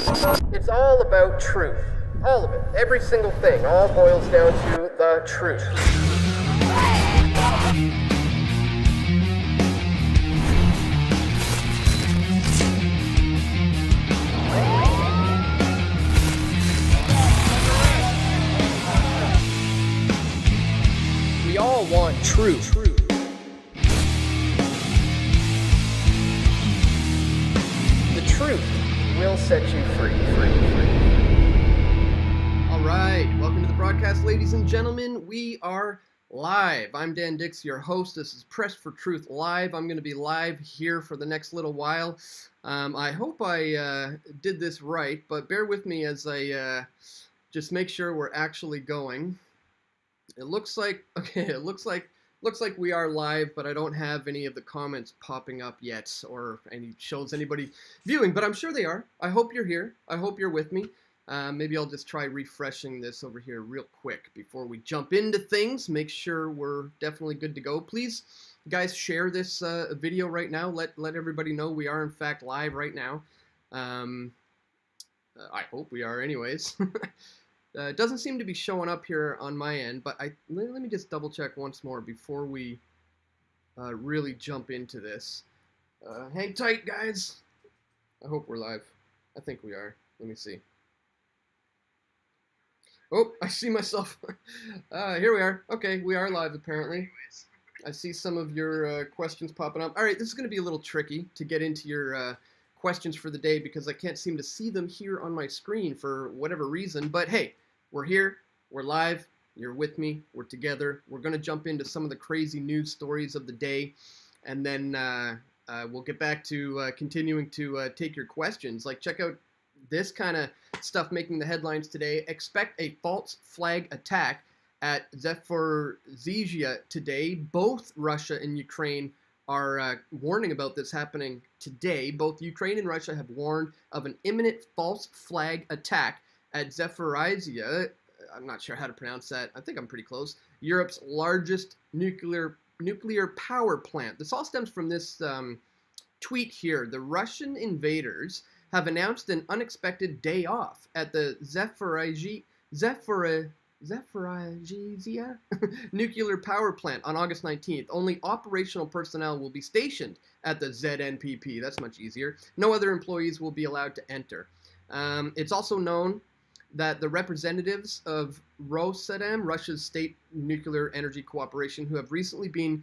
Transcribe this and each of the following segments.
It's all about truth. All of it. Every single thing. All boils down to the truth. We all want truth. The truth will set you free. All right, welcome to the broadcast, ladies and gentlemen. We are live. I'm Dan Dicks, your host. This is Press for Truth Live. I'm going to be live here for the next little while. I hope I did this right, but bear with me as I just make sure we're actually going. It looks like we are live, but I don't have any of the comments popping up yet, or any shows anybody viewing, but I'm sure they are. I hope you're here. I hope you're with me. Maybe I'll just try refreshing this over here real quick before we jump into things. Make sure we're definitely good to go. Please, guys, share this video right now. Let everybody know we are in fact live right now. I hope we are anyways. It doesn't seem to be showing up here on my end, but let me just double check once more before we really jump into this. Hang tight, guys. I hope we're live. I think we are. Let me see. Oh, I see myself. Here we are. Okay, we are live apparently. I see some of your questions popping up. All right, this is going to be a little tricky to get into your questions for the day because I can't seem to see them here on my screen for whatever reason. But hey, we're here, we're live, you're with me, we're together. We're going to jump into some of the crazy news stories of the day, and then we'll get back to continuing to take your questions. Like, check out this kind of stuff making the headlines today. Expect a false flag attack at Zaporizhzhia today. Both Russia and Ukraine are warning about this happening today. Both Ukraine and Russia have warned of an imminent false flag attack at Zaporizhzhia. I'm not sure how to pronounce that. I think I'm pretty close. Europe's largest nuclear power plant. This all stems from this tweet here. The Russian invaders have announced an unexpected day off at the Zaporizhzhia nuclear power plant on August 19th. Only operational personnel will be stationed at the ZNPP. That's much easier. No other employees will be allowed to enter. It's also known that the representatives of Rosatom, Russia's state nuclear energy cooperation, who have recently been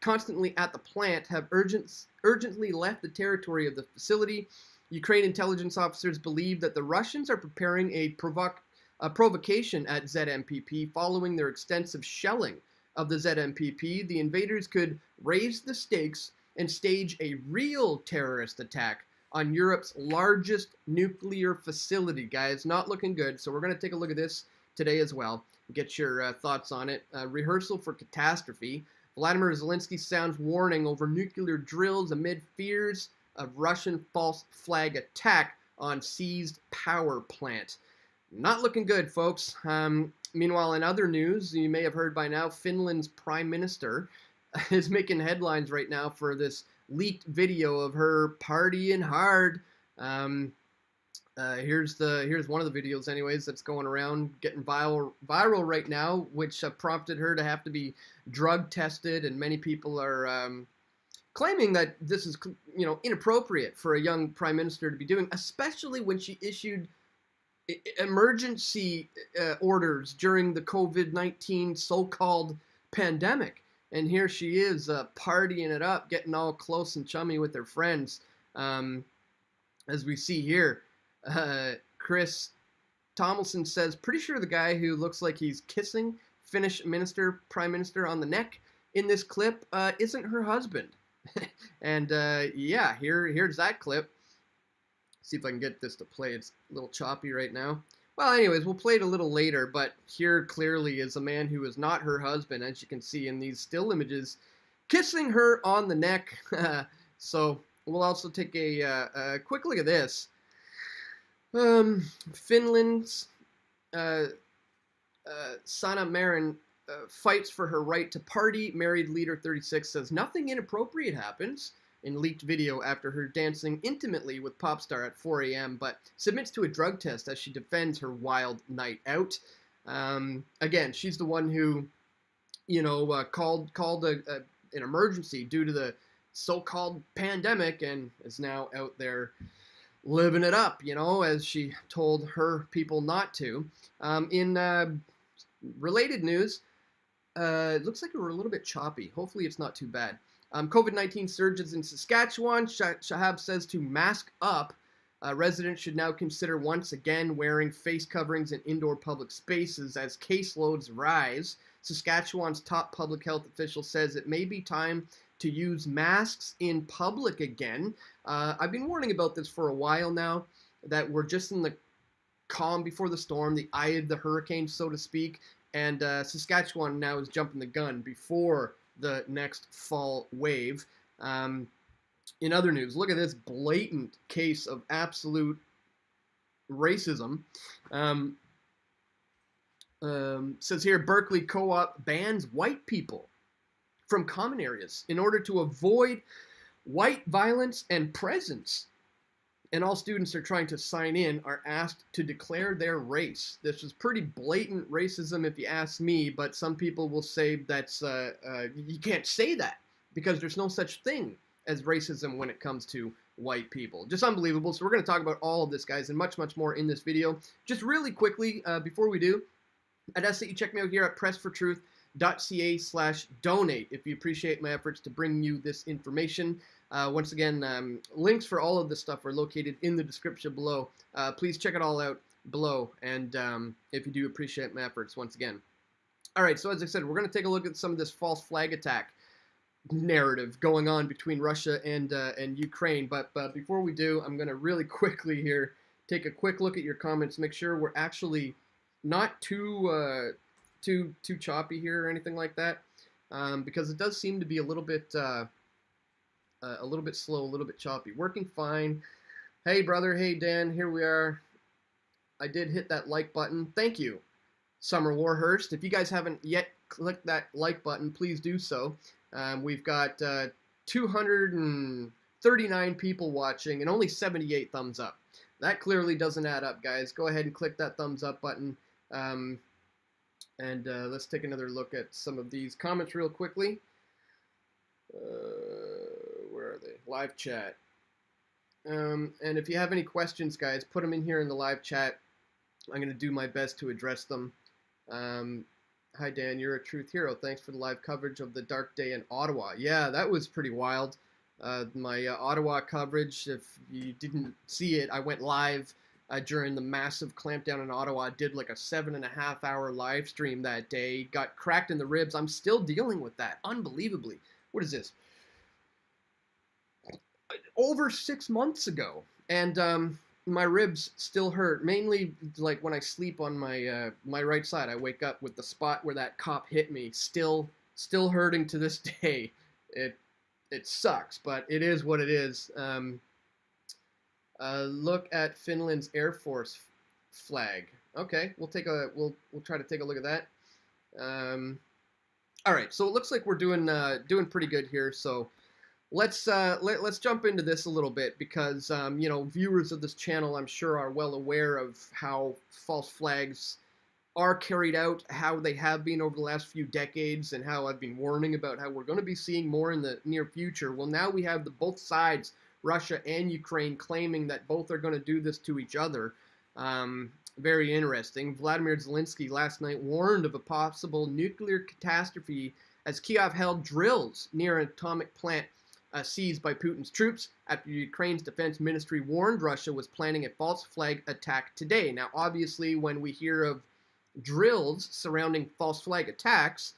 constantly at the plant, have urgently left the territory of the facility. Ukraine intelligence officers believe that the Russians are preparing a provocation at ZNPP following their extensive shelling of the ZNPP. The invaders could raise the stakes and stage a real terrorist attack on Europe's largest nuclear facility. Guys, not looking good. So we're going to take a look at this today as well. Get your thoughts on it. Rehearsal for catastrophe. Vladimir Zelensky sounds warning over nuclear drills amid fears of Russian false flag attack on seized power plant. Not looking good, folks. Meanwhile, in other news, you may have heard by now, Finland's prime minister is making headlines right now for this leaked video of her partying hard. Here's one of the videos, anyways, that's going around, getting viral right now, which prompted her to have to be drug tested, and many people are claiming that this is, inappropriate for a young prime minister to be doing, especially when she issued emergency orders during the COVID-19 so-called pandemic. And here she is partying it up, getting all close and chummy with her friends. As we see here, Chris Tomlinson says, pretty sure the guy who looks like he's kissing Finnish prime minister on the neck in this clip isn't her husband. And yeah, here's that clip. See if I can get this to play. It's a little choppy right now. Well, anyways, we'll play it a little later, but here clearly is a man who is not her husband, as you can see in these still images, kissing her on the neck. So we'll also take a quick look at this. Finland's Sanna Marin fights for her right to party. Married leader 36 says nothing inappropriate happens in leaked video after her dancing intimately with pop star at 4 a.m., but submits to a drug test as she defends her wild night out. Again, she's the one who, called an emergency due to the so-called pandemic and is now out there living it up, as she told her people not to. In related news, it looks like we're a little bit choppy. Hopefully it's not too bad. COVID-19 surges in Saskatchewan. Shahab says to mask up. Residents should now consider once again wearing face coverings in indoor public spaces as caseloads rise. Saskatchewan's top public health official says it may be time to use masks in public again. I've been warning about this for a while now, that we're just in the calm before the storm, the eye of the hurricane, so to speak, and Saskatchewan now is jumping the gun before the next fall wave. In other news, look at this blatant case of absolute racism. Says here, Berkeley Co-op bans white people from common areas in order to avoid white violence and presence. And all students are trying to sign in are asked to declare their race. This is pretty blatant racism if you ask me, but some people will say that's, you can't say that because there's no such thing as racism when it comes to white people. Just unbelievable. So we're going to talk about all of this, guys, and much, much more in this video. Just really quickly, before we do, I'd ask that you check me out here at pressfortruth.ca/donate if you appreciate my efforts to bring you this information. Once again, links for all of this stuff are located in the description below. Please check it all out below, and if you do appreciate my efforts, once again. All right, so as I said, we're going to take a look at some of this false flag attack narrative going on between Russia and Ukraine. But before we do, I'm going to really quickly here take a quick look at your comments, make sure we're actually not too choppy here or anything like that, because it does seem to be a little bit slow, a little bit choppy. Working fine. Hey brother, hey Dan, here we are. I did hit that like button. Thank you, Summer Warhurst. If you guys haven't yet clicked that like button, please do so. We've got 239 people watching and only 78 thumbs up. That clearly doesn't add up, guys. Go ahead and click that thumbs up button. And let's take another look at some of these comments real quickly. Where are they? Live chat. And if you have any questions, guys, put them in here in the live chat. I'm going to do my best to address them. Hi, Dan. You're a truth hero. Thanks for the live coverage of the dark day in Ottawa. Yeah, that was pretty wild. My Ottawa coverage, if you didn't see it, I went live during the massive clampdown in Ottawa. I did like a 7.5-hour live stream that day. Got cracked in the ribs. I'm still dealing with that, unbelievably. What is this? Over 6 months ago, and my ribs still hurt. Mainly, like when I sleep on my my right side, I wake up with the spot where that cop hit me still hurting to this day. It sucks, but it is what it is. Look at Finland's Air Force flag. Okay, we'll try to take a look at that. All right, so it looks like we're doing pretty good here. So let's jump into this a little bit because viewers of this channel, I'm sure, are well aware of how false flags are carried out, how they have been over the last few decades, and how I've been warning about how we're going to be seeing more in the near future. Well, now we have both sides, Russia and Ukraine, claiming that both are going to do this to each other. Very interesting. Vladimir Zelensky last night warned of a possible nuclear catastrophe as Kyiv held drills near an atomic plant seized by Putin's troops after Ukraine's defense ministry warned Russia was planning a false flag attack today. Now, obviously, when we hear of drills surrounding false flag attacks,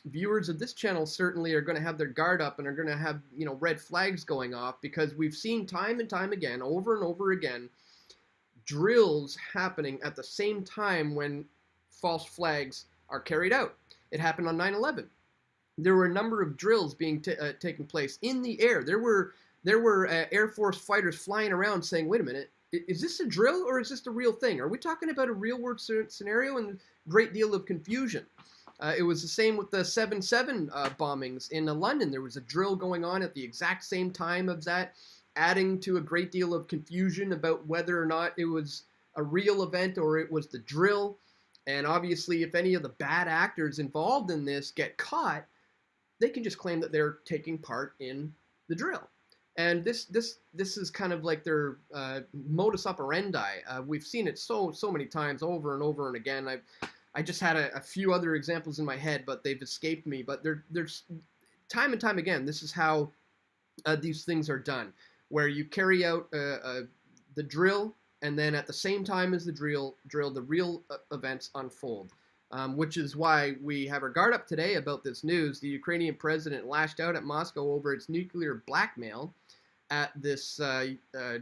viewers of this channel certainly are going to have their guard up and are going to have red flags going off, because we've seen time and time again, over and over again, drills happening at the same time when false flags are carried out. It happened on 9/11. There were a number of drills being taking place in the air. There were Air Force fighters flying around saying, "Wait a minute, is this a drill or is this the real thing? Are we talking about a real-world scenario?" And a great deal of confusion. It was the same with the 7/7 bombings in London. There was a drill going on at the exact same time of that, adding to a great deal of confusion about whether or not it was a real event or it was the drill. And obviously, if any of the bad actors involved in this get caught, they can just claim that they're taking part in the drill. And this is kind of like their modus operandi. We've seen it so many times over and over and again. I just had a few other examples in my head, but they've escaped me. But there's time and time again, this is how these things are done, where you carry out the drill, and then at the same time as the drill, the real events unfold. Which is why we have our guard up today about this news. The Ukrainian president lashed out at Moscow over its nuclear blackmail at this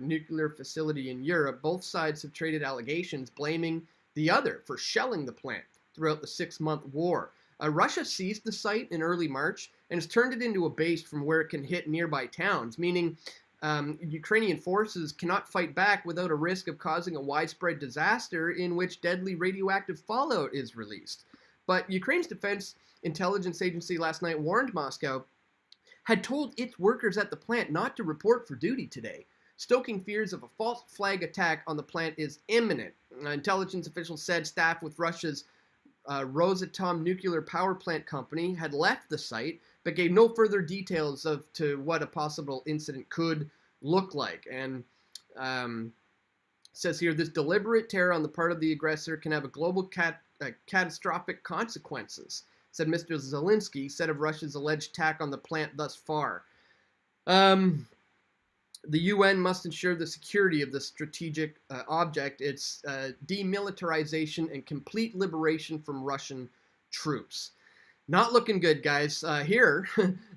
nuclear facility in Europe. Both sides have traded allegations blaming the other for shelling the plant throughout the 6-month war. Russia seized the site in early March and has turned it into a base from where it can hit nearby towns, meaning Ukrainian forces cannot fight back without a risk of causing a widespread disaster in which deadly radioactive fallout is released. But Ukraine's defense intelligence agency last night warned Moscow had told its workers at the plant not to report for duty today, stoking fears of a false flag attack on the plant is imminent. Intelligence officials said staff with Russia's Rosatom nuclear power plant company had left the site, but gave no further details to what a possible incident could look like. And says here, this deliberate terror on the part of the aggressor can have a global catastrophic consequences, said Mr. Zelensky, said of Russia's alleged attack on the plant thus far. The UN must ensure the security of the strategic object, its demilitarization and complete liberation from Russian troops. Not looking good, guys. Here,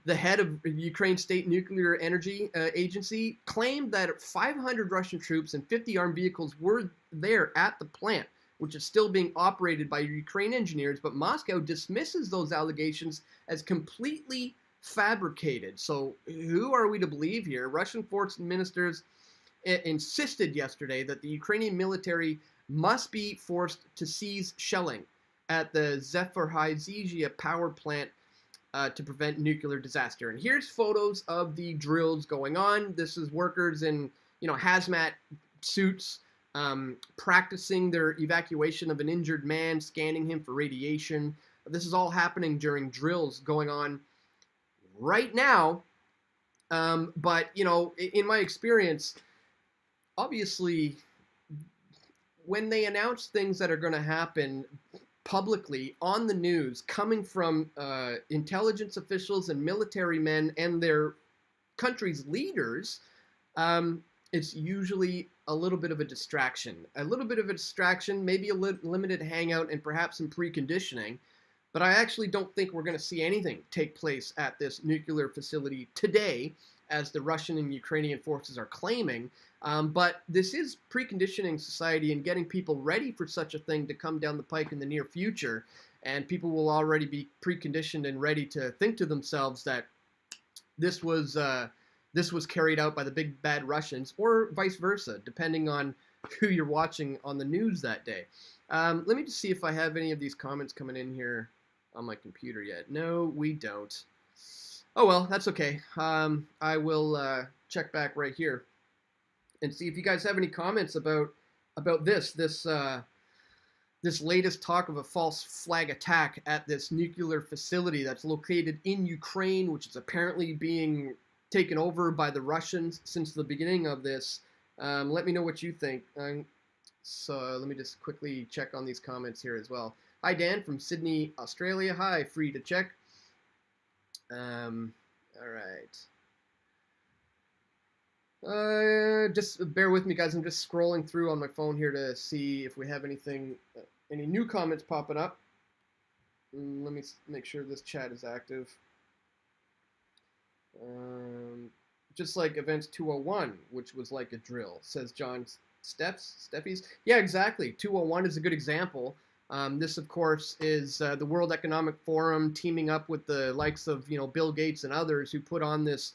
the head of Ukraine's state nuclear energy agency claimed that 500 Russian troops and 50 armed vehicles were there at the plant, which is still being operated by Ukraine engineers, but Moscow dismisses those allegations as completely fabricated. So who are we to believe here? Russian foreign ministers insisted yesterday that the Ukrainian military must be forced to cease shelling at the Zaporizhzhia power plant to prevent nuclear disaster. And here's photos of the drills going on. This is workers in, hazmat suits practicing their evacuation of an injured man, scanning him for radiation. This is all happening during drills going on right now. But, in my experience, obviously, when they announce things that are going to happen publicly on the news, coming from intelligence officials and military men and their country's leaders, it's usually a little bit of a distraction. Maybe a limited hangout and perhaps some preconditioning. But I actually don't think we're going to see anything take place at this nuclear facility today, as the Russian and Ukrainian forces are claiming. But this is preconditioning society and getting people ready for such a thing to come down the pike in the near future. And people will already be preconditioned and ready to think to themselves that this was carried out by the big bad Russians, or vice versa, depending on who you're watching on the news that day. Let me just see if I have any of these comments coming in here on my computer yet. No, we don't. Oh well, that's okay. I will check back right here and see if you guys have any comments about this latest talk of a false flag attack at this nuclear facility that's located in Ukraine, which is apparently being taken over by the Russians since the beginning of this. Let me know what you think. So let me just quickly check on these comments here as well. Hi, Dan from Sydney, Australia. Hi, free to check. All right. Just bear with me, guys. I'm just scrolling through on my phone here to see if we have anything, any new comments popping up. Let me make sure this chat is active. Just like Events 201, which was like a drill, says John Steffies. Yeah, exactly. 201 is a good example. This, of course, is the World Economic Forum teaming up with the likes of, Bill Gates and others who put on this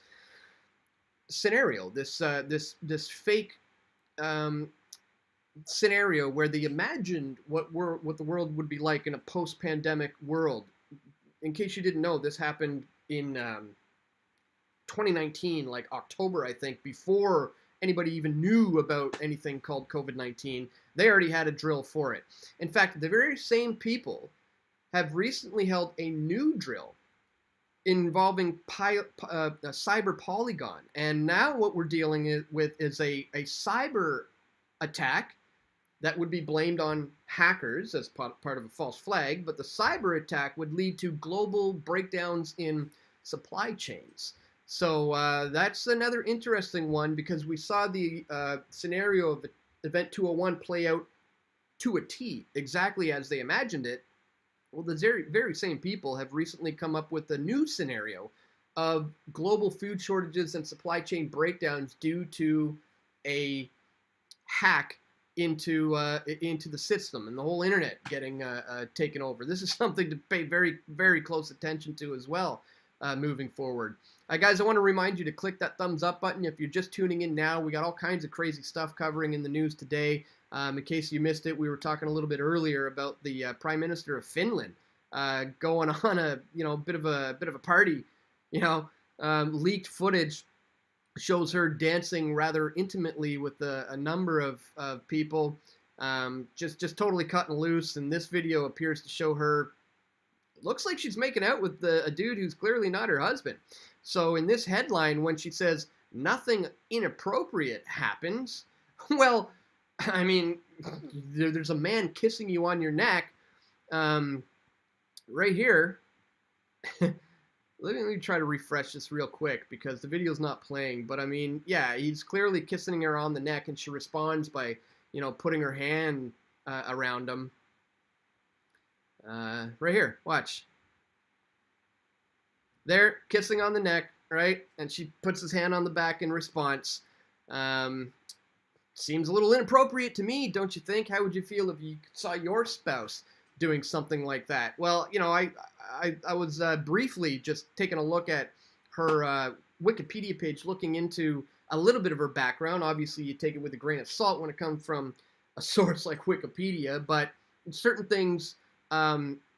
scenario, this fake scenario where they imagined what the world would be like in a post-pandemic world, in case you didn't know, this happened in 2019, like October, I think, before anybody even knew about anything called COVID-19. They already had a drill for it. In fact, the very same people have recently held a new drill involving a cyber polygon. And now what we're dealing with is a cyber attack that would be blamed on hackers as part of a false flag, but the cyber attack would lead to global breakdowns in supply chains. So that's another interesting one, because we saw the scenario of Event 201 play out to a T, exactly as they imagined it. Well, the very same people have recently come up with a new scenario of global food shortages and supply chain breakdowns due to a hack into the system and the whole internet getting taken over. This is something to pay very close attention to as well moving forward. Guys, I want to remind you to click that thumbs up button if you're just tuning in now. We got all kinds of crazy stuff covering in the news today. In case you missed it, we were talking a little bit earlier about the Prime Minister of Finland going on a bit of a party. Leaked footage shows her dancing rather intimately with a number of people, just totally cutting loose. And this video appears to show her, looks like she's making out with a dude who's clearly not her husband. So in this headline, when she says nothing inappropriate happens, well, I mean, there's a man kissing you on your neck right here. Let me try to refresh this real quick because the video's not playing. But I mean, yeah, he's clearly kissing her on the neck, and she responds by, putting her hand around him. Right here, watch. There, kissing on the neck, right? And she puts his hand on the back in response. Seems a little inappropriate to me, don't you think? How would you feel if you saw your spouse doing something like that? Well, I was briefly just taking a look at her Wikipedia page, looking into a little bit of her background. Obviously, you take it with a grain of salt when it comes from a source like Wikipedia, but certain things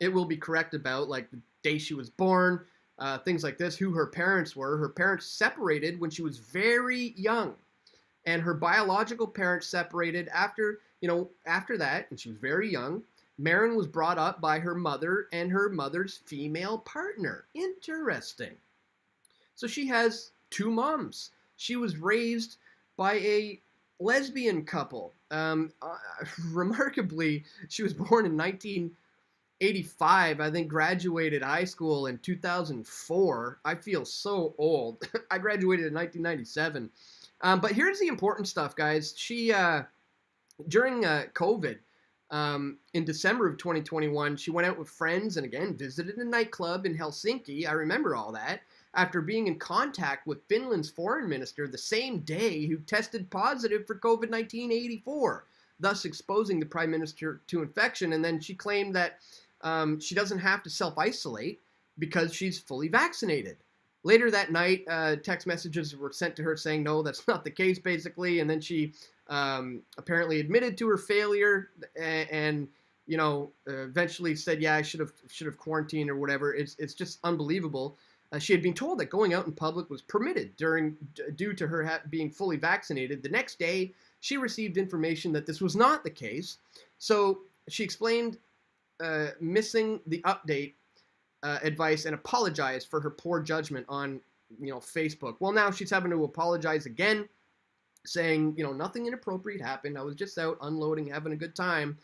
it will be correct about, like the day she was born, things like this, who her parents were. Her parents separated when she was very young, and her biological parents separated after that, and she was very young. Marin was brought up by her mother and her mother's female partner. Interesting. So she has two moms. She was raised by a lesbian couple. Remarkably, she was born in 1985. I think graduated high school in 2004. I feel so old. I graduated in 1997. But here's the important stuff, guys. She, during COVID, in December of 2021, she went out with friends and again visited a nightclub in Helsinki. I remember all that. After being in contact with Finland's foreign minister the same day, who tested positive for COVID-19 84, thus exposing the prime minister to infection. And then she claimed that she doesn't have to self-isolate because she's fully vaccinated. Later that night, text messages were sent to her saying, no, that's not the case, basically. And then she apparently admitted to her failure and eventually said, yeah, I should have quarantined or whatever. It's just unbelievable. She had been told that going out in public was permitted due to her being fully vaccinated. The next day, she received information that this was not the case. So she explained missing the update advice and apologized for her poor judgment on Facebook. Well, now she's having to apologize again, saying nothing inappropriate happened. I was just out unloading, having a good time.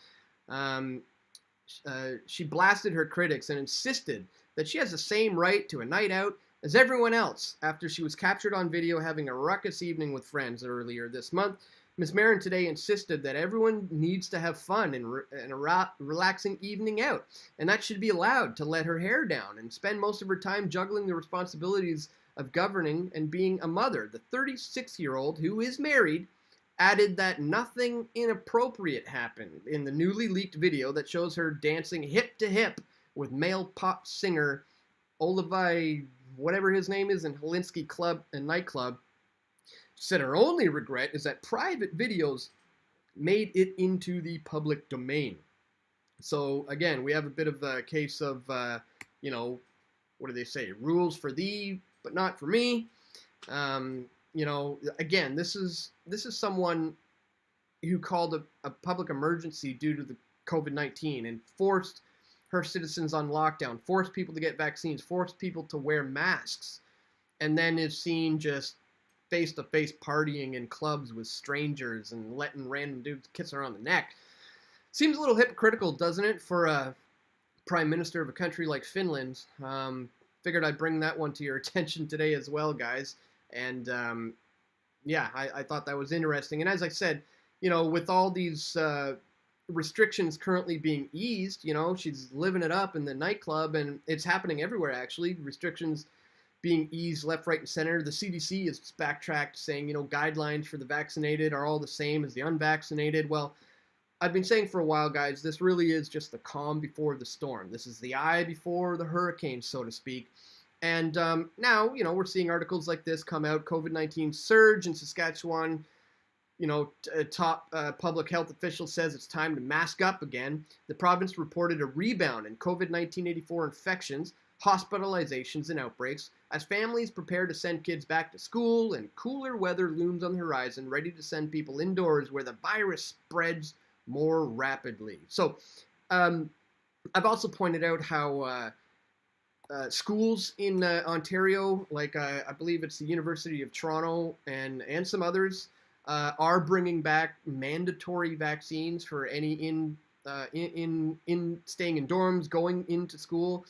She blasted her critics and insisted that she has the same right to a night out as everyone else after she was captured on video having a ruckus evening with friends earlier this month. Ms. Marin today insisted that everyone needs to have fun and a relaxing evening out, and that should be allowed to let her hair down and spend most of her time juggling the responsibilities of governing and being a mother. The 36-year-old, who is married, added that nothing inappropriate happened in the newly leaked video that shows her dancing hip to hip with male pop singer Olivia, whatever his name is, in Helsinki club and nightclub. She said her only regret is that private videos made it into the public domain. So again, we have a bit of a case of what do they say? Rules for thee, but not for me. You know, again, this is someone who called a public emergency due to the COVID-19 and forced her citizens on lockdown, forced people to get vaccines, forced people to wear masks, and then is seen just face-to-face partying in clubs with strangers and letting random dudes kiss her on the neck. Seems a little hypocritical, doesn't it, for a prime minister of a country like Finland? Figured I'd bring that one to your attention today as well, guys. And yeah, I thought that was interesting. And as I said, you know, with all these restrictions currently being eased, you know, she's living it up in the nightclub, and it's happening everywhere, actually. Restrictions being eased left, right, and center. The CDC is backtracked, saying, you know, guidelines for the vaccinated are all the same as the unvaccinated. Well, I've been saying for a while, guys, this really is just the calm before the storm. This is the eye before the hurricane, so to speak. And now, you know, we're seeing articles like this come out. COVID-19 surge in Saskatchewan. You know, top public health official says it's time to mask up again. The province reported a rebound in COVID-19 84 infections, hospitalizations, and outbreaks as families prepare to send kids back to school and cooler weather looms on the horizon, ready to send people indoors where the virus spreads more rapidly. So I've also pointed out how schools in Ontario, like I believe it's the University of Toronto and some others, are bringing back mandatory vaccines for any in staying in dorms, going into school,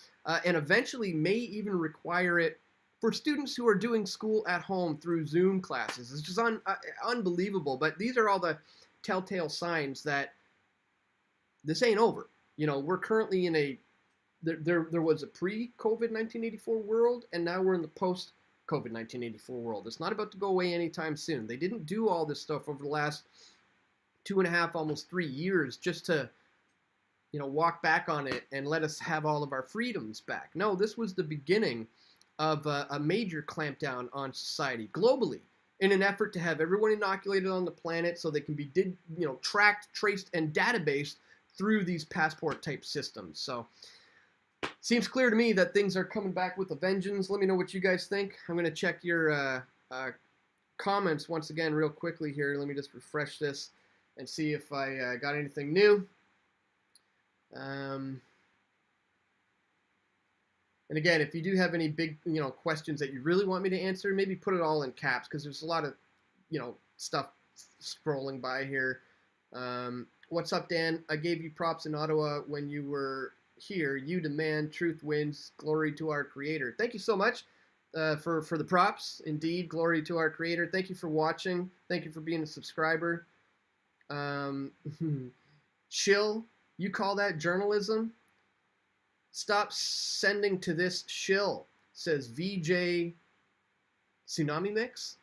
and eventually may even require it for students who are doing school at home through Zoom classes. It's just unbelievable. But these are all the telltale signs that this ain't over. You know, we're currently in a there was a pre-COVID-19 84 world, and now we're in the post-COVID-19 84 world. It's not about to go away anytime soon. They didn't do all this stuff over the last 2.5, almost 3 years just to, you know, walk back on it and let us have all of our freedoms back. No, this was the beginning of a major clampdown on society globally in an effort to have everyone inoculated on the planet so they can be tracked, traced, and databased through these passport-type systems. So seems clear to me that things are coming back with a vengeance. Let me know what you guys think. I'm going to check your comments once again real quickly here. Let me just refresh this and see if I got anything new. And again, if you do have any big, questions that you really want me to answer, maybe put it all in caps because there's a lot of, stuff scrolling by here. What's up, Dan? I gave you props in Ottawa when you were here. You demand truth wins. Glory to our Creator. Thank you so much for the props. Indeed, glory to our Creator. Thank you for watching. Thank you for being a subscriber. Shill, you call that journalism? Stop sending to this shill, says VJ Tsunami Mix.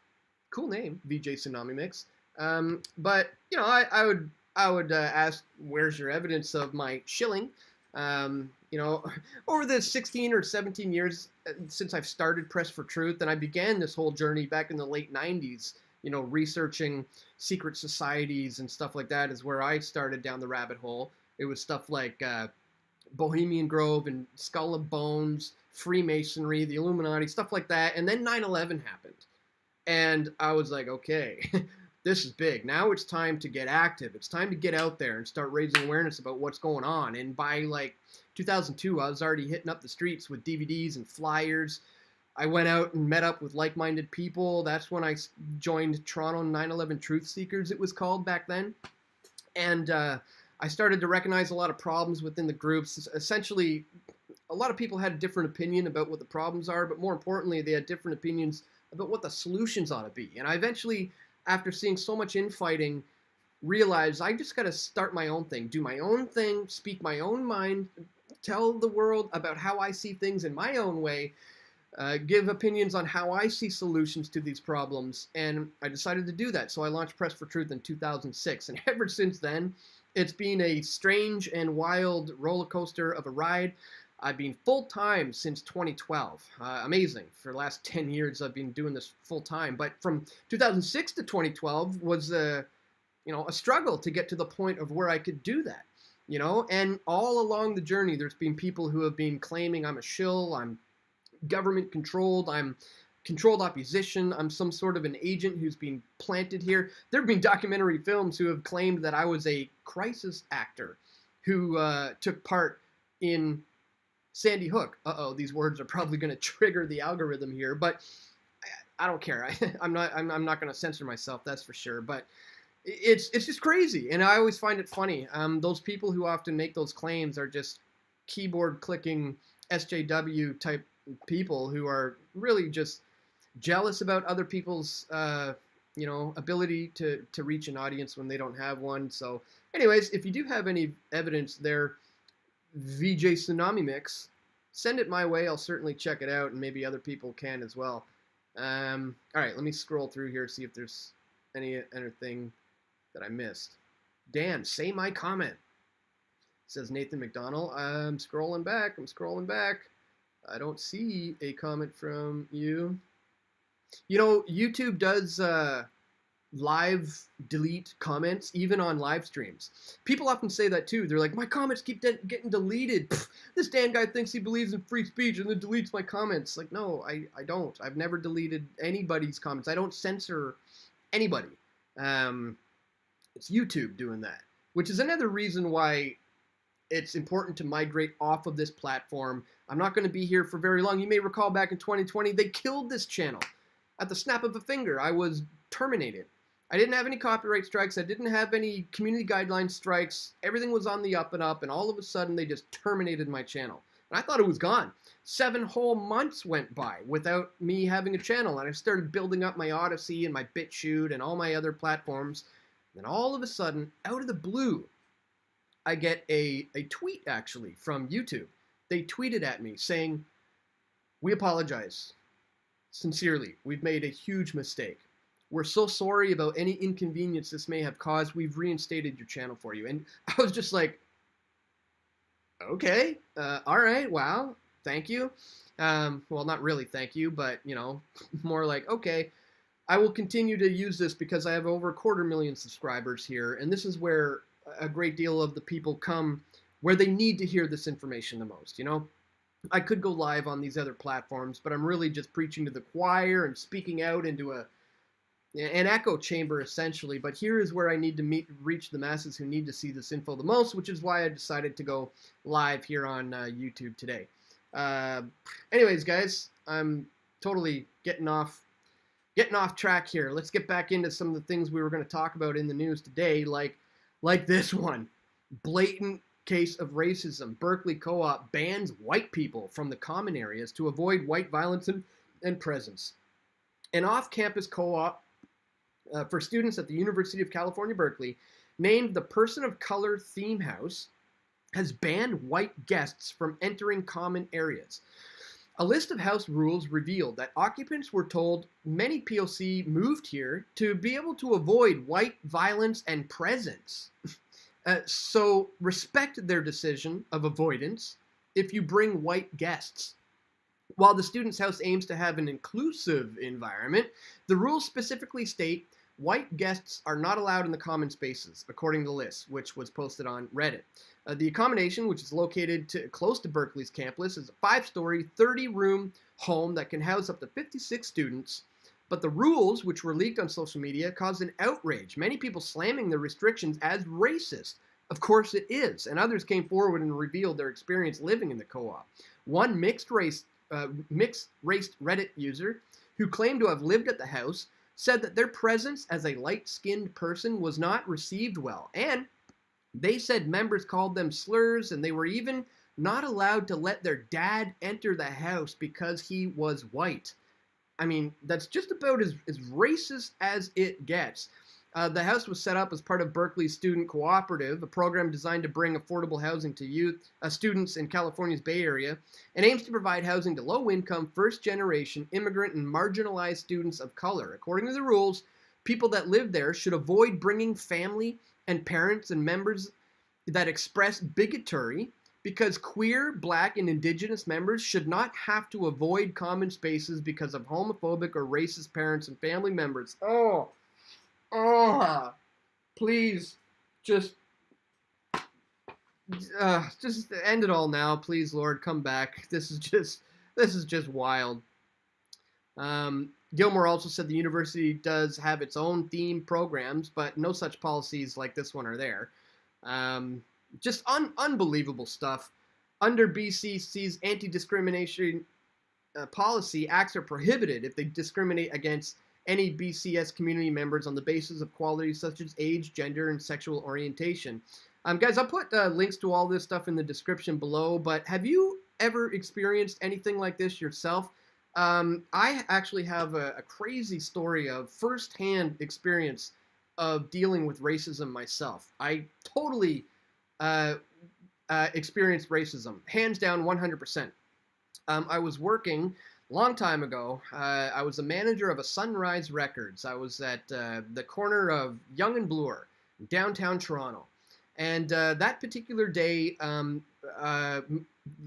Cool name, VJ Tsunami Mix. But I would ask, where's your evidence of my shilling? Over the 16 or 17 years since I've started Press for Truth, and I began this whole journey back in the late 90s, researching secret societies and stuff like that is where I started down the rabbit hole. It was stuff like Bohemian Grove and Skull and Bones, Freemasonry, the Illuminati, stuff like that. And then 9/11 happened. And I was like, okay, this is big. Now it's time to get active. It's time to get out there and start raising awareness about what's going on. And by 2002, I was already hitting up the streets with DVDs and flyers. I went out and met up with like-minded people. That's when I joined Toronto 9/11 Truth Seekers, it was called back then. And I started to recognize a lot of problems within the groups. Essentially, a lot of people had a different opinion about what the problems are, but more importantly, they had different opinions about what the solutions ought to be. And I eventually, after seeing so much infighting, realized I just got to start my own thing, do my own thing, speak my own mind, tell the world about how I see things in my own way, give opinions on how I see solutions to these problems. And I decided to do that. So I launched Press for Truth in 2006. And ever since then, it's been a strange and wild roller coaster of a ride. I've been full-time since 2012. Amazing. For the last 10 years, I've been doing this full-time. But from 2006 to 2012 was a struggle to get to the point of where I could do that. And all along the journey, there's been people who have been claiming I'm a shill, I'm government controlled. I'm controlled opposition. I'm some sort of an agent who's being planted here. There have been documentary films who have claimed that I was a crisis actor who took part in Sandy Hook. Uh-oh, these words are probably going to trigger the algorithm here, but I don't care. I'm not going to censor myself, that's for sure. But it's just crazy, and I always find it funny. Those people who often make those claims are just keyboard clicking SJW type people who are really just jealous about other people's ability to reach an audience when they don't have one. So anyways, if you do have any evidence there, VJ Tsunami Mix, send it my way. I'll certainly check it out, and maybe other people can as well. All right, let me scroll through here, see if there's anything that I missed. Dan, say my comment, says Nathan McDonald. I'm scrolling back. I don't see a comment from you. You know, YouTube does live delete comments, even on live streams. People often say that too. They're like, my comments keep getting deleted. Pfft, this Dan guy thinks he believes in free speech and then deletes my comments. Like, no, I don't. I've never deleted anybody's comments. I don't censor anybody. It's YouTube doing that, which is another reason why it's important to migrate off of this platform. I'm not going to be here for very long. You may recall back in 2020, they killed this channel. At the snap of a finger, I was terminated. I didn't have any copyright strikes. I didn't have any community guidelines strikes. Everything was on the up and up, and all of a sudden, they just terminated my channel. And I thought it was gone. 7 whole months went by without me having a channel, and I started building up my Odyssey and my BitChute and all my other platforms. Then all of a sudden, out of the blue, I get a tweet, actually, from YouTube. They tweeted at me saying, "We apologize. Sincerely, we've made a huge mistake. We're so sorry about any inconvenience this may have caused. We've reinstated your channel for you." And I was just like, okay, all right, wow, thank you. Well, not really thank you, but, you know, more like, okay, I will continue to use this because I have over 250,000 subscribers here, and this is where a great deal of the people come where they need to hear this information the most, you know? I could go live on these other platforms, but I'm really just preaching to the choir and speaking out into an echo chamber, essentially. But here is where I need to reach the masses who need to see this info the most, which is why I decided to go live here on YouTube today. Anyways, guys, I'm totally getting off track here. Let's get back into some of the things we were going to talk about in the news today, like this one. Blatant case of racism. Berkeley Co-op bans white people from the common areas to avoid white violence and presence. An off-campus co-op for students at the University of California, Berkeley, named the Person of Color Theme House, has banned white guests from entering common areas. A list of house rules revealed that occupants were told many POC moved here to be able to avoid white violence and presence. So respect their decision of avoidance if you bring white guests. While the student's house aims to have an inclusive environment, the rules specifically state white guests are not allowed in the common spaces, according to the list, which was posted on Reddit. The accommodation, which is located close to Berkeley's campus, is a 5-story, 30-room home that can house up to 56 students. But the rules, which were leaked on social media, caused an outrage, many people slamming the restrictions as racist. Of course it is, and others came forward and revealed their experience living in the co-op. One mixed-race Reddit user, who claimed to have lived at the house, said that their presence as a light-skinned person was not received well, and they said members called them slurs, and they were even not allowed to let their dad enter the house because he was white. I mean, that's just about as racist as it gets. The house was set up as part of Berkeley's Student Cooperative, a program designed to bring affordable housing to students in California's Bay Area, and aims to provide housing to low-income, first-generation, immigrant, and marginalized students of color. According to the rules, people that live there should avoid bringing family and parents and members that express bigotry, because queer, black, and indigenous members should not have to avoid common spaces because of homophobic or racist parents and family members. Please, just end it all now. Please, Lord, come back. This is just, This is just wild. Gilmore also said the university does have its own theme programs, but no such policies like this one are there. Just unbelievable stuff. Under BCC's anti-discrimination policy, acts are prohibited if they discriminate against any BCS community members on the basis of qualities such as age, gender, and sexual orientation. Guys, I'll put links to all this stuff in the description below, but have you ever experienced anything like this yourself? I actually have a crazy story of firsthand experience of dealing with racism myself. I totally experienced racism, hands down 100%. I was working long time ago. I was a manager of a Sunrise Records. I was at the corner of Yonge and Bloor, downtown Toronto. And that particular day,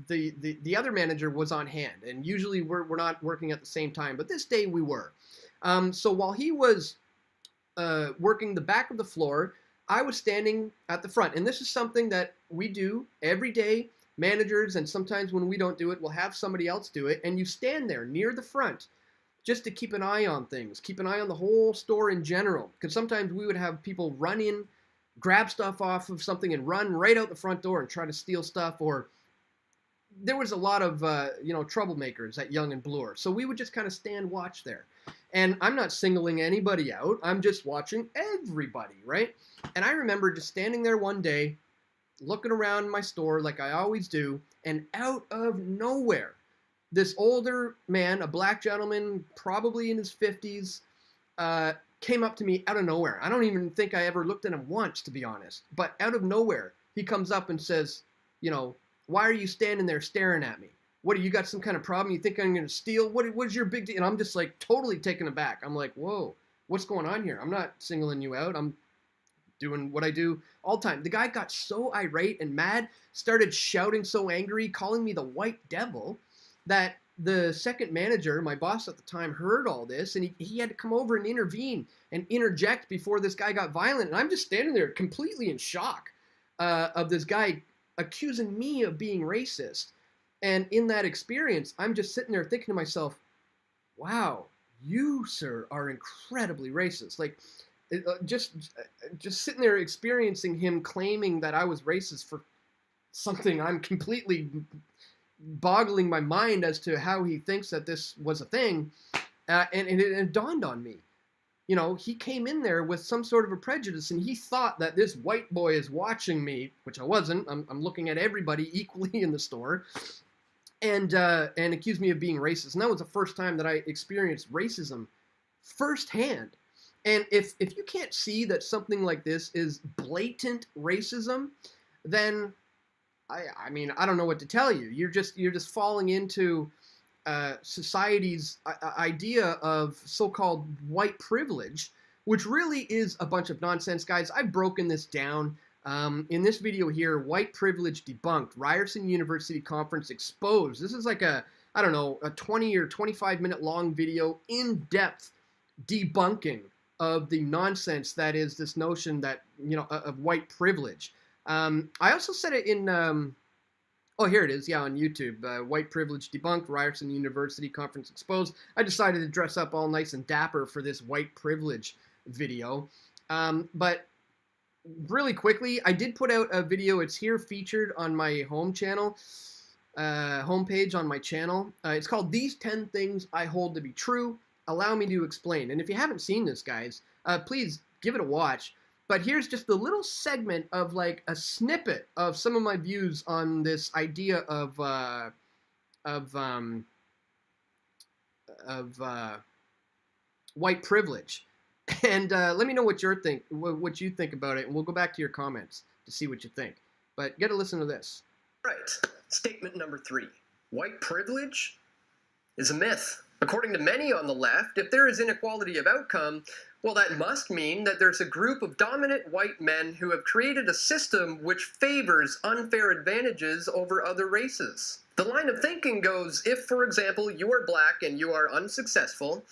the other manager was on hand, and usually we're not working at the same time, but this day we were. So while he was working the back of the floor, I was standing at the front, and this is something that we do every day. Managers, and sometimes when we don't do it, we'll have somebody else do it, and you stand there near the front just to keep an eye on things, keep an eye on the whole store in general, because sometimes we would have people run in, grab stuff off of something and run right out the front door and try to steal stuff, or there was a lot of troublemakers at Yonge and Bloor, so we would just kind of stand watch there. And I'm not singling anybody out, I'm just watching everybody, right? And I remember just standing there one day, looking around my store like I always do, and out of nowhere, this older man, a black gentleman, probably in his 50s, came up to me out of nowhere. I don't even think I ever looked at him once, to be honest. But out of nowhere, he comes up and says, why are you standing there staring at me? What, you got some kind of problem? You think I'm going to steal? What's your big deal? And I'm just like totally taken aback. I'm like, whoa, what's going on here? I'm not singling you out. I'm doing what I do all the time. The guy got so irate and mad, started shouting so angry, calling me the white devil, that the second manager, my boss at the time, heard all this, and he had to come over and intervene and interject before this guy got violent. And I'm just standing there completely in shock of this guy accusing me of being racist. And in that experience, I'm just sitting there thinking to myself, wow, you, sir, are incredibly racist. Like, just sitting there experiencing him claiming that I was racist for something I'm completely boggling my mind as to how he thinks that this was a thing, and it dawned on me. He came in there with some sort of a prejudice, and he thought that this white boy is watching me, which I wasn't. I'm looking at everybody equally in the store, and accused me of being racist. And that was the first time that I experienced racism firsthand. And if you can't see that something like this is blatant racism, then I mean, I don't know what to tell you. You're just falling into society's idea of so-called white privilege, which really is a bunch of nonsense, guys. I've broken this down in this video here. White privilege debunked. Ryerson University conference exposed. This is like a 20 or 25 minute long video, in-depth debunking of the nonsense that is this notion that, of white privilege. I also said it in, oh, here it is, yeah, on YouTube. White privilege debunked, Ryerson University conference exposed. I decided to dress up all nice and dapper for this white privilege video. But really quickly, I did put out a video. It's here featured on my homepage on my channel. It's called These 10 Things I Hold to Be True. Allow me to explain. And if you haven't seen this, guys, please give it a watch. But here's just a little segment of like a snippet of some of my views on this idea of white privilege. And let me know what you think about it, and we'll go back to your comments to see what you think. But get a listen to this. Right. Statement number 3. White privilege is a myth. According to many on the left, if there is inequality of outcome, well, that must mean that there's a group of dominant white men who have created a system which favors unfair advantages over other races. The line of thinking goes, if, for example, you are black and you are unsuccessful,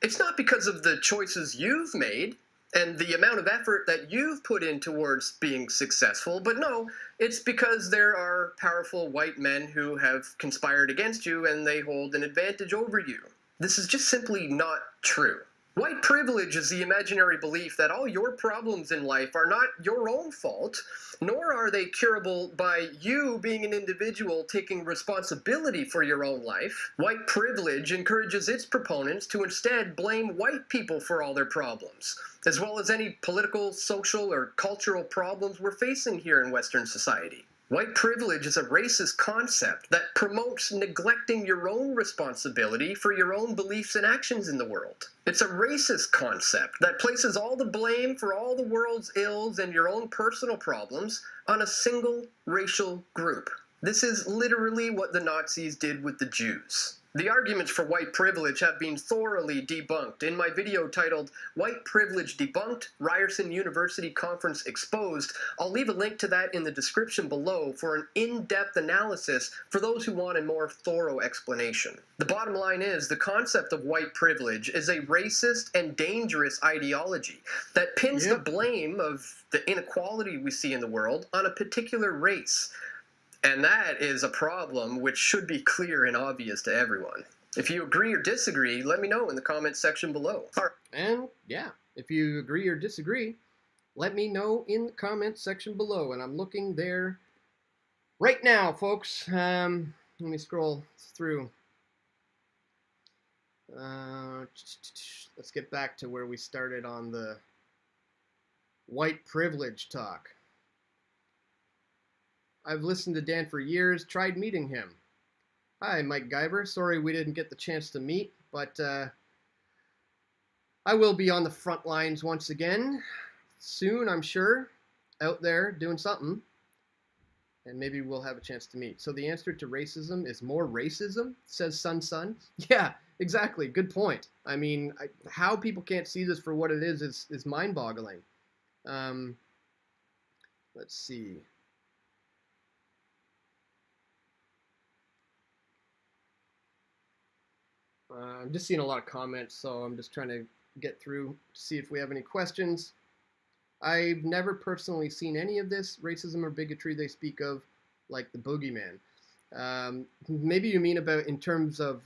it's not because of the choices you've made, and the amount of effort that you've put in towards being successful. But no, it's because there are powerful white men who have conspired against you and they hold an advantage over you. This is just simply not true. White privilege is the imaginary belief that all your problems in life are not your own fault, nor are they curable by you being an individual taking responsibility for your own life. White privilege encourages its proponents to instead blame white people for all their problems, as well as any political, social, or cultural problems we're facing here in Western society. White privilege is a racist concept that promotes neglecting your own responsibility for your own beliefs and actions in the world. It's a racist concept that places all the blame for all the world's ills and your own personal problems on a single racial group. This is literally what the Nazis did with the Jews. The arguments for white privilege have been thoroughly debunked in my video titled White Privilege Debunked, Ryerson University Conference Exposed. I'll leave a link to that in the description below for an in-depth analysis for those who want a more thorough explanation. The bottom line is the concept of white privilege is a racist and dangerous ideology that pins the blame of the inequality we see in the world on a particular race. And that is a problem which should be clear and obvious to everyone. If you agree or disagree, let me know in the comments section below. And yeah, if you agree or disagree, let me know in the comments section below. And I'm looking there right now, folks. Let me scroll through. Let's get back to where we started on the white privilege talk. I've listened to Dan for years, tried meeting him. Hi, Mike Guyver. Sorry we didn't get the chance to meet, but I will be on the front lines once again. Soon, I'm sure. Out there doing something. And maybe we'll have a chance to meet. So the answer to racism is more racism, says Sun. Yeah, exactly. Good point. I mean, how people can't see this for what it is mind-boggling. Let's see. I'm just seeing a lot of comments, so I'm just trying to get through to see if we have any questions. I've never personally seen any of this racism or bigotry they speak of, like the boogeyman. Maybe you mean about in terms of,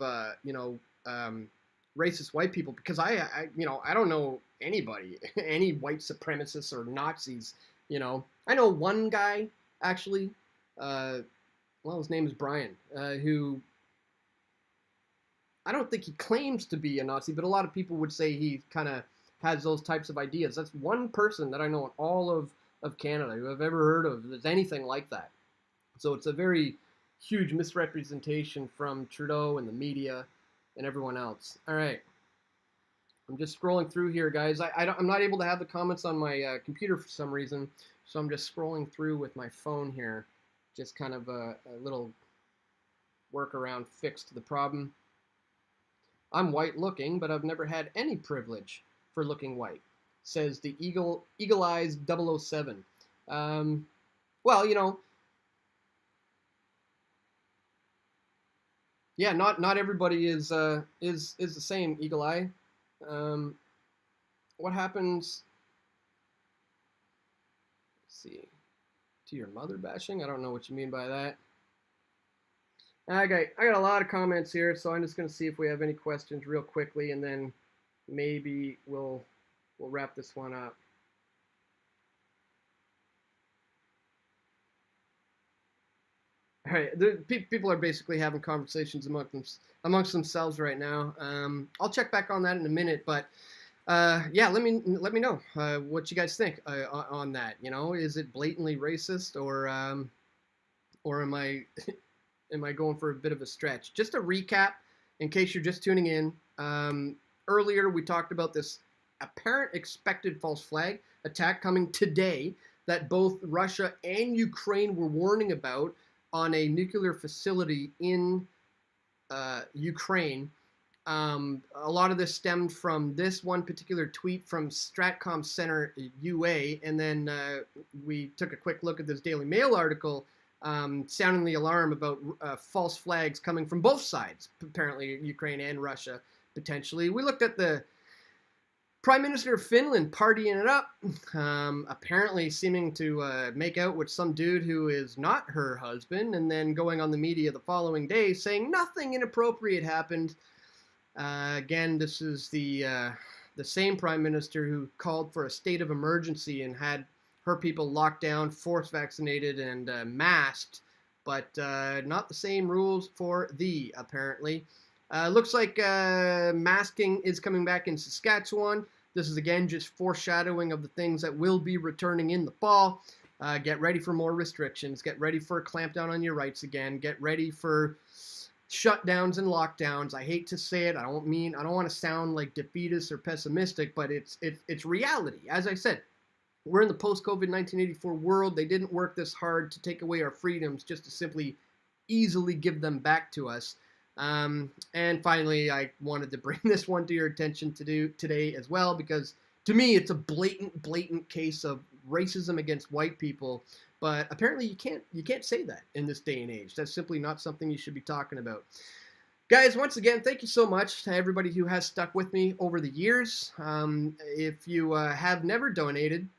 racist white people, because I don't know anybody, any white supremacists or Nazis, I know one guy, actually, well, his name is Brian, who... I don't think he claims to be a Nazi, but a lot of people would say he kind of has those types of ideas. That's one person that I know in all of Canada who I've ever heard of that's anything like that. So it's a very huge misrepresentation from Trudeau and the media and everyone else. All right. I'm just scrolling through here, guys. I'm not able to have the comments on my computer for some reason, so I'm just scrolling through with my phone here. Just kind of a little workaround fix to the problem. I'm white looking, but I've never had any privilege for looking white, says the Eagle Eyes 007. Well, yeah, not everybody is the same, Eagle Eye. What happens? Let's see. To your mother bashing? I don't know what you mean by that. I got a lot of comments here, so I'm just going to see if we have any questions real quickly, and then maybe we'll wrap this one up. All right, people are basically having conversations amongst themselves right now. I'll check back on that in a minute, but yeah, let me know what you guys think on that. Is it blatantly racist, or am I am I going for a bit of a stretch? Just a recap, in case you're just tuning in. Earlier, we talked about this apparent expected false flag attack coming today that both Russia and Ukraine were warning about on a nuclear facility in Ukraine. A lot of this stemmed from this one particular tweet from Stratcom Center UA, and then we took a quick look at this Daily Mail article sounding the alarm about false flags coming from both sides, apparently Ukraine and Russia, potentially. We looked at the Prime Minister of Finland partying it up, apparently seeming to make out with some dude who is not her husband, and then going on the media the following day saying nothing inappropriate happened. Again, this is the same prime minister who called for a state of emergency and had her people locked down, force vaccinated, and masked, but not the same rules for thee, apparently. Looks like masking is coming back in Saskatchewan. This is, again, just foreshadowing of the things that will be returning in the fall. Get ready for more restrictions. Get ready for a clampdown on your rights again. Get ready for shutdowns and lockdowns. I hate to say it. I don't want to sound like defeatist or pessimistic, but it's reality. As I said, we're in the post-COVID 1984 world. They didn't work this hard to take away our freedoms just to simply easily give them back to us. And finally, I wanted to bring this one to your attention today as well, because to me, it's a blatant case of racism against white people. But apparently, you can't say that in this day and age. That's simply not something you should be talking about. Guys, once again, thank you so much to everybody who has stuck with me over the years. If you have never donated,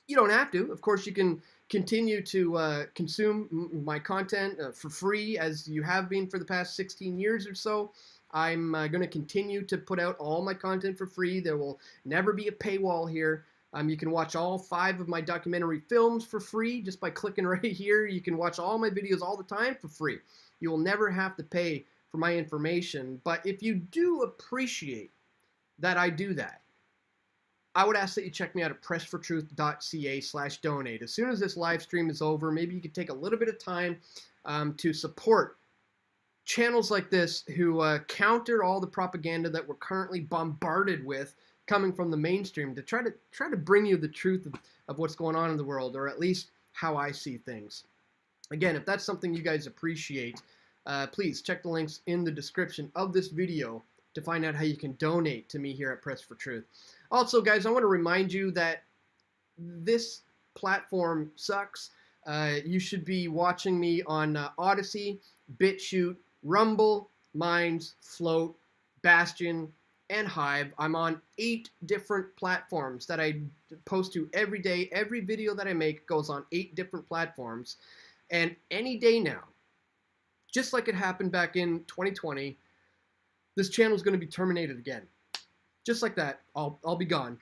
you don't have to. Of course, you can continue to consume my content for free, as you have been for the past 16 years or so. I'm going to continue to put out all my content for free. There will never be a paywall here. You can watch all 5 of my documentary films for free just by clicking right here. You can watch all my videos all the time for free. You will never have to pay for my information. But if you do appreciate that I do that, I would ask that you check me out at pressfortruth.ca/donate. As soon as this live stream is over, maybe you could take a little bit of time to support channels like this who counter all the propaganda that we're currently bombarded with coming from the mainstream, to try to bring you the truth of what's going on in the world, or at least how I see things. Again, if that's something you guys appreciate, please check the links in the description of this video to find out how you can donate to me here at Press for Truth. Also, guys, I want to remind you that this platform sucks. You should be watching me on Odyssey, BitChute, Rumble, Minds, Float, Bastion, and Hive. I'm on 8 different platforms that I post to every day. Every video that I make goes on 8 different platforms. And any day now, just like it happened back in 2020, this channel is going to be terminated again. Just like that, I'll be gone.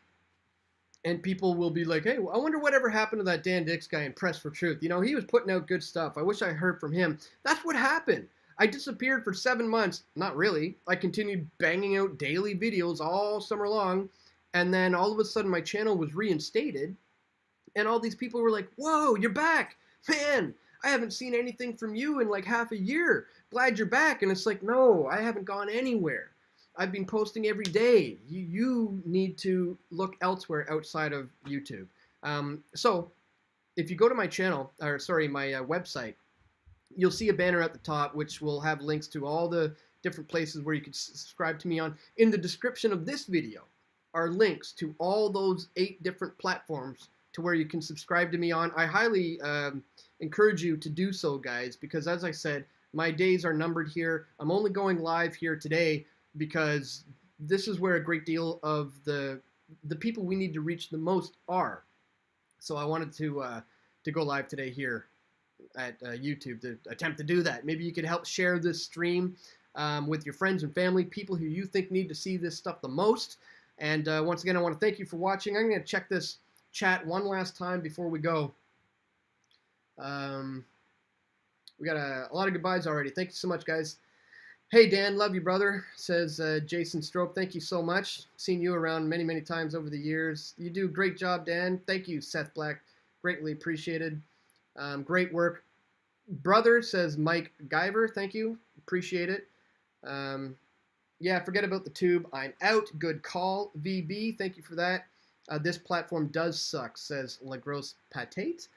And people will be like, hey, I wonder whatever happened to that Dan Dicks guy in Press for Truth. You know, he was putting out good stuff. I wish I heard from him. That's what happened. I disappeared for 7 months. Not really. I continued banging out daily videos all summer long. And then all of a sudden my channel was reinstated. And all these people were like, whoa, you're back. Man, I haven't seen anything from you in like half a year. Glad you're back. And it's like, no, I haven't gone anywhere. I've been posting every day. You need to look elsewhere outside of YouTube. So if you go to my channel, or sorry, my website, you'll see a banner at the top which will have links to all the different places where you can subscribe to me on. In the description of this video are links to all those 8 different platforms to where you can subscribe to me on. I highly encourage you to do so, guys, because as I said, my days are numbered here. I'm only going live here today because this is where a great deal of the people we need to reach the most are. So I wanted to go live today here at YouTube to attempt to do that. Maybe you could help share this stream with your friends and family, people who you think need to see this stuff the most. And once again, I want to thank you for watching. I'm going to check this chat one last time before we go. We got a lot of goodbyes already. Thank you so much, guys. Hey, Dan, love you, brother, says Jason Strope. Thank you so much. Seen you around many, many times over the years. You do a great job, Dan. Thank you, Seth Black. Greatly appreciated. Great work. Brother, says Mike Guyver. Thank you. Appreciate it. Yeah, forget about the tube. I'm out. Good call, VB. Thank you for that. This platform does suck, says La Grosse Patate.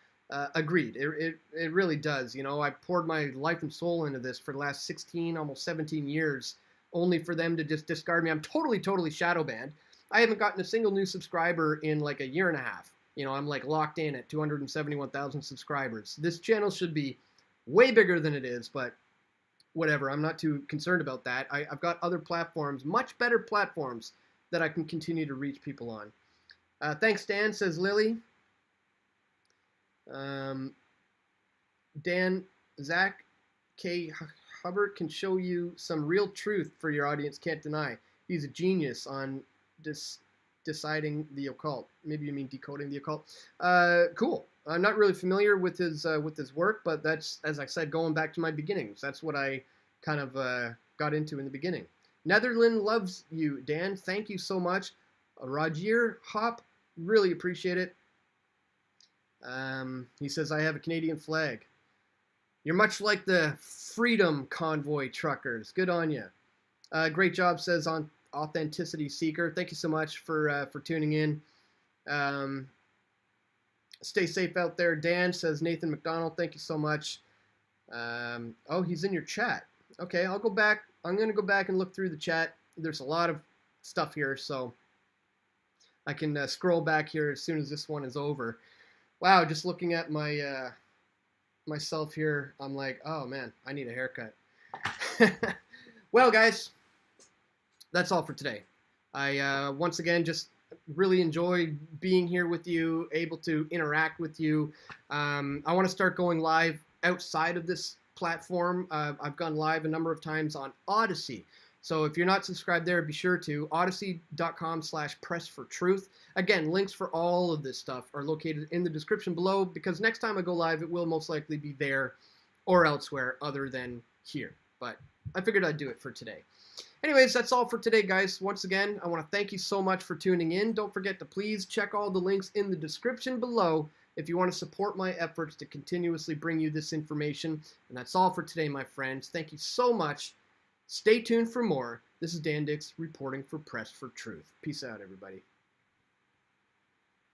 Agreed. It really does. You know, I poured my life and soul into this for the last 16, almost 17 years, only for them to just discard me. I'm totally shadow banned. I haven't gotten a single new subscriber in like a year and a half. You know, I'm like locked in at 271,000 subscribers. This channel should be way bigger than it is, but whatever. I'm not too concerned about that. I've got other platforms, much better platforms, that I can continue to reach people on. Thanks, Dan, says Lily. Dan, Zach K. Hubbard can show you some real truth for your audience can't deny. He's a genius on deciding the occult. Maybe you mean decoding the occult. Cool. I'm not really familiar with his work, but that's, as I said, going back to my beginnings. That's what I kind of got into in the beginning. Netherland loves you, Dan. Thank you so much. Roger Hop, really appreciate it. He says, I have a Canadian flag. You're much like the Freedom Convoy truckers. Good on you. Great job, says on Authenticity Seeker. Thank you so much for tuning in. Stay safe out there. Dan, says Nathan McDonald. Thank you so much. Oh, he's in your chat. Okay, I'll go back. I'm going to go back and look through the chat. There's a lot of stuff here, so I can scroll back here as soon as this one is over. Wow, just looking at my myself here, I'm like, oh man, I need a haircut. Well, guys, that's all for today. I once again just really enjoyed being here with you, able to interact with you. I want to start going live outside of this platform. I've gone live a number of times on Odyssey. So if you're not subscribed there, be sure to odyssey.com/pressfortruth. Again, links for all of this stuff are located in the description below, because next time I go live, it will most likely be there or elsewhere other than here. But I figured I'd do it for today. Anyways, that's all for today, guys. Once again, I want to thank you so much for tuning in. Don't forget to please check all the links in the description below if you want to support my efforts to continuously bring you this information. And that's all for today, my friends. Thank you so much. Stay tuned for more. This is Dan Dicks reporting for Press for Truth. Peace out, everybody.